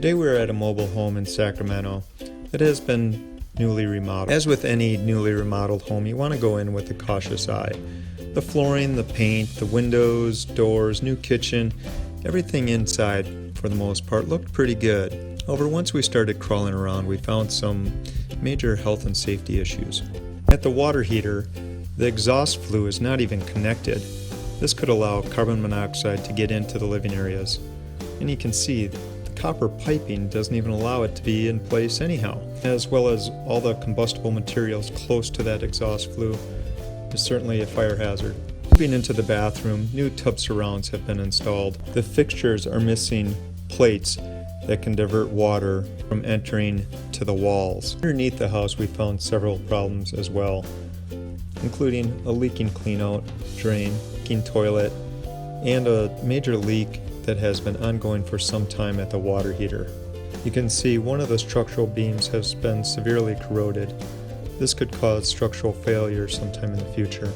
Today we are at a mobile home in Sacramento that has been newly remodeled. As with any newly remodeled home, you want to go in with a cautious eye. The flooring, the paint, the windows, doors, new kitchen, everything inside for the most part looked pretty good. However, once we started crawling around, we found some major health and safety issues. At the water heater, the exhaust flue is not even connected. This could allow carbon monoxide to get into the living areas. And you can see the copper piping doesn't even allow it to be in place anyhow, as well as all the combustible materials close to that exhaust flue is certainly a fire hazard. Moving into the bathroom, new tub surrounds have been installed. The fixtures are missing plates that can divert water from entering to the walls. Underneath the house we found several problems as well, including a leaking cleanout drain, leaking toilet, and a major leak that has been ongoing for some time at the water heater. You can see one of the structural beams has been severely corroded. This could cause structural failure sometime in the future.